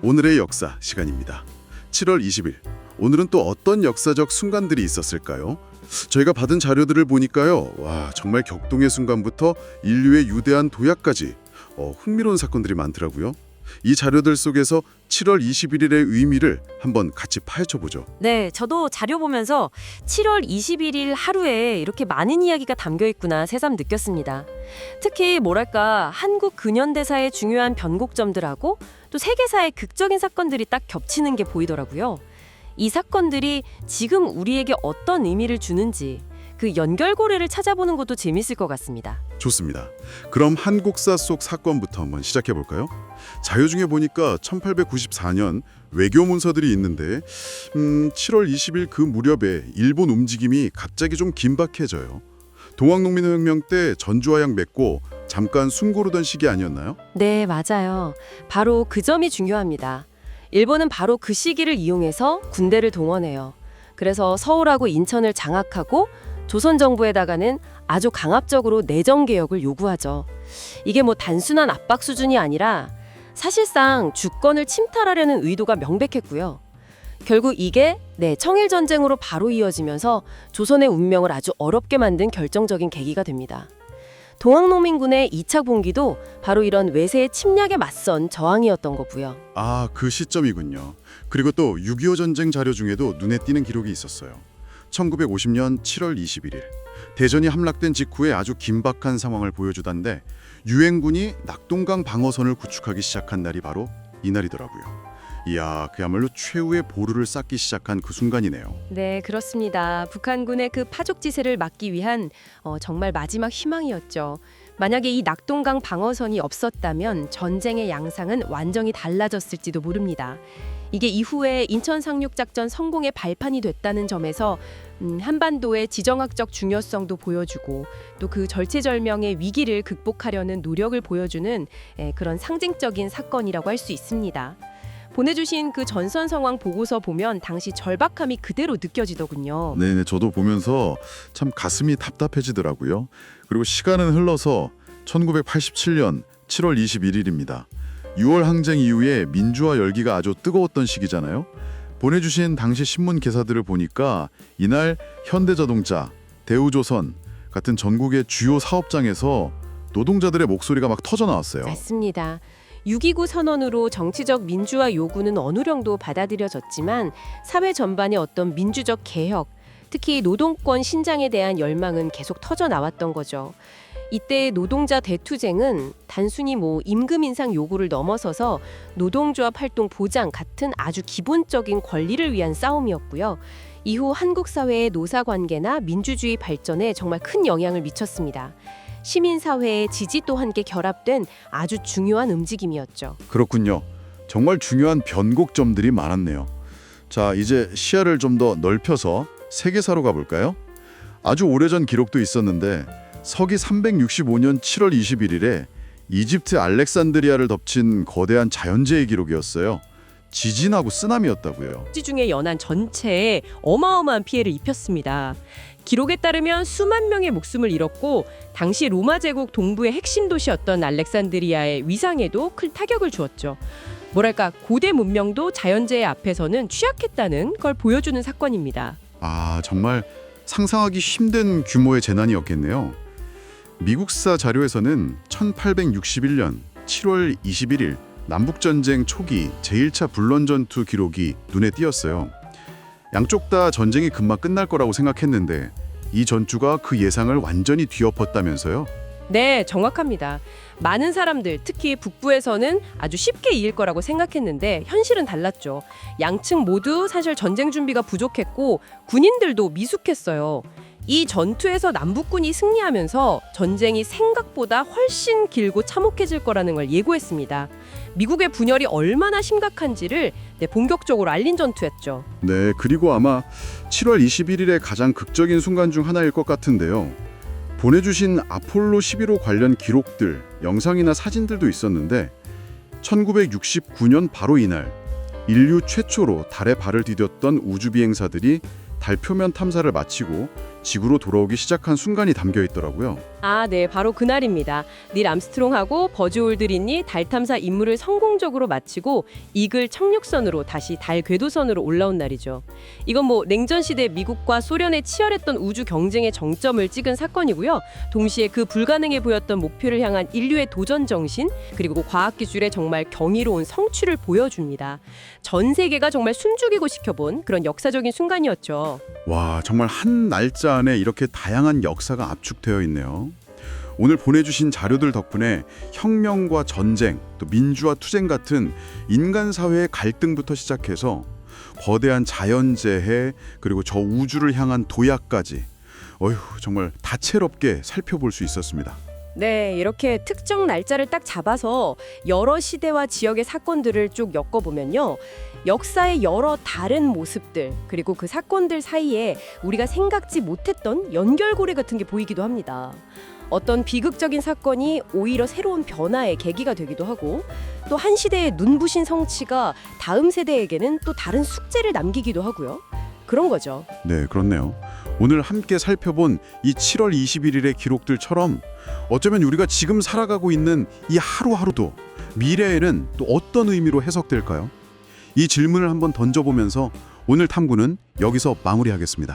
오늘의 역사 시간입니다. 7월 20일. 오늘은 또 어떤 역사적 순간들이 있었을까요? 저희가 받은 자료들을 보니까요. 와, 정말 격동의 순간부터 인류의 유대한 도약까지 흥미로운 사건들이 많더라고요. 이 자료들 속에서 7월 21일의 의미를 한번 같이 파헤쳐 보죠. 네, 저도 자료 보면서 7월 21일 하루에 이렇게 많은 이야기가 담겨 있구나 새삼 느꼈습니다. 특히 뭐랄까 한국 근현대사의 중요한 변곡점들하고 또 세계사의 극적인 사건들이 딱 겹치는 게 보이더라고요. 이 사건들이 지금 우리에게 어떤 의미를 주는지 그 연결고리를 찾아보는 것도 재밌을 것 같습니다. 좋습니다. 그럼 한국사 속 사건부터 한번 시작해 볼까요? 자료 중에 보니까 1894년 외교 문서들이 있는데 7월 20일 그 무렵에 일본 움직임이 갑자기 좀 긴박해져요. 동학농민혁명 때 전주화약 맺고 잠깐 숨 고르던 시기 아니었나요? 네, 맞아요. 바로 그 점이 중요합니다. 일본은 바로 그 시기를 이용해서 군대를 동원해요. 그래서 서울하고 인천을 장악하고 조선 정부에다가는 아주 강압적으로 내정 개혁을 요구하죠. 이게 뭐 단순한 압박 수준이 아니라 사실상 주권을 침탈하려는 의도가 명백했고요. 결국 이게 청일 전쟁으로 바로 이어지면서 조선의 운명을 아주 어렵게 만든 결정적인 계기가 됩니다. 동학농민군의 2차 봉기도 바로 이런 외세의 침략에 맞선 저항이었던 거고요. 아, 그 시점이군요. 그리고 또 6.25 전쟁 자료 중에도 눈에 띄는 기록이 있었어요. 1950년 7월 21일 대전이 함락된 직후에 아주 긴박한 상황을 보여주던데 유엔군이 낙동강 방어선을 구축하기 시작한 날이 바로 이날이더라고요. 이야, 그야말로 최후의 보루를 쌓기 시작한 그 순간이네요. 네, 그렇습니다. 북한군의 그 파죽지세를 막기 위한 정말 마지막 희망이었죠. 만약에 이 낙동강 방어선이 없었다면 전쟁의 양상은 완전히 달라졌을지도 모릅니다. 이게 이후에 인천 상륙작전 성공의 발판이 됐다는 점에서 한반도의 지정학적 중요성도 보여주고 또 그 절체절명의 위기를 극복하려는 노력을 보여주는 그런 상징적인 사건이라고 할 수 있습니다. 보내주신 그 전선 상황 보고서 보면 당시 절박함이 그대로 느껴지더군요. 네네, 저도 보면서 참 가슴이 답답해지더라고요. 그리고 시간은 흘러서 1987년 7월 21일입니다. 6월 항쟁 이후에 민주화 열기가 아주 뜨거웠던 시기잖아요. 보내주신 당시 신문 기사들을 보니까 이날 현대자동차, 대우조선 같은 전국의 주요 사업장에서 노동자들의 목소리가 막 터져 나왔어요. 맞습니다. 6.29 선언으로 정치적 민주화 요구는 어느 정도 받아들여졌지만 사회 전반의 어떤 민주적 개혁, 특히 노동권 신장에 대한 열망은 계속 터져 나왔던 거죠. 이때 노동자 대투쟁은 단순히 임금 인상 요구를 넘어서서 노동조합 활동 보장 같은 아주 기본적인 권리를 위한 싸움이었고요. 이후 한국 사회의 노사 관계나 민주주의 발전에 정말 큰 영향을 미쳤습니다. 시민사회의 지지도 함께 결합된 아주 중요한 움직임이었죠. 그렇군요. 정말 중요한 변곡점들이 많았네요. 자, 이제 시야를 좀 더 넓혀서 세계사로 가볼까요? 아주 오래전 기록도 있었는데 서기 365년 7월 21일에 이집트 알렉산드리아를 덮친 거대한 자연재해 기록이었어요. 지진하고 쓰나미였다고요. 지중해 연안 전체에 어마어마한 피해를 입혔습니다. 기록에 따르면 수만 명의 목숨을 잃었고 당시 로마 제국 동부의 핵심 도시였던 알렉산드리아의 위상에도 큰 타격을 주었죠. 뭐랄까 고대 문명도 자연재해 앞에서는 취약했다는 걸 보여주는 사건입니다. 아, 정말 상상하기 힘든 규모의 재난이었겠네요. 미국사 자료에서는 1861년 7월 21일 남북전쟁 초기 제1차 불런전투 기록이 눈에 띄었어요. 양쪽 다 전쟁이 금방 끝날 거라고 생각했는데 이 전투가 그 예상을 완전히 뒤엎었다면서요? 네, 정확합니다. 많은 사람들, 특히 북부에서는 아주 쉽게 이길 거라고 생각했는데 현실은 달랐죠. 양측 모두 사실 전쟁 준비가 부족했고 군인들도 미숙했어요. 이 전투에서 남북군이 승리하면서 전쟁이 생각보다 훨씬 길고 참혹해질 거라는 걸 예고했습니다. 미국의 분열이 얼마나 심각한지를 본격적으로 알린 전투였죠. 네, 그리고 아마 7월 21일의 가장 극적인 순간 중 하나일 것 같은데요. 보내주신 아폴로 11호 관련 기록들, 영상이나 사진들도 있었는데 1969년 바로 이날 인류 최초로 달에 발을 디뎠던 우주비행사들이 달 표면 탐사를 마치고 지구로 돌아오기 시작한 순간이 담겨 있더라고요. 아, 네, 바로 그날입니다. 닐 암스트롱하고 버즈 올드린이 달 탐사 임무를 성공적으로 마치고 이글 착륙선으로 다시 달 궤도선으로 올라온 날이죠. 이건 뭐 냉전 시대 미국과 소련의 치열했던 우주 경쟁의 정점을 찍은 사건이고요. 동시에 그 불가능해 보였던 목표를 향한 인류의 도전 정신, 그리고 과학 기술의 정말 경이로운 성취를 보여줍니다. 전 세계가 정말 숨죽이고 지켜본 그런 역사적인 순간이었죠. 와, 정말 한 날짜 안에 이렇게 다양한 역사가 압축되어 있네요. 오늘 보내주신 자료들 덕분에 혁명과 전쟁, 또 민주화 투쟁 같은 인간 사회의 갈등부터 시작해서 거대한 자연재해, 그리고 저 우주를 향한 도약까지 정말 다채롭게 살펴볼 수 있었습니다. 네, 이렇게 특정 날짜를 딱 잡아서 여러 시대와 지역의 사건들을 쭉 엮어보면요. 역사의 여러 다른 모습들, 그리고 그 사건들 사이에 우리가 생각지 못했던 연결고리 같은 게 보이기도 합니다. 어떤 비극적인 사건이 오히려 새로운 변화의 계기가 되기도 하고, 또 한 시대의 눈부신 성취가 다음 세대에게는 또 다른 숙제를 남기기도 하고요. 그런 거죠. 네, 그렇네요. 오늘 함께 살펴본 이 7월 21일의 기록들처럼 어쩌면 우리가 지금 살아가고 있는 이 하루하루도 미래에는 또 어떤 의미로 해석될까요? 이 질문을 한번 던져보면서 오늘 탐구는 여기서 마무리하겠습니다.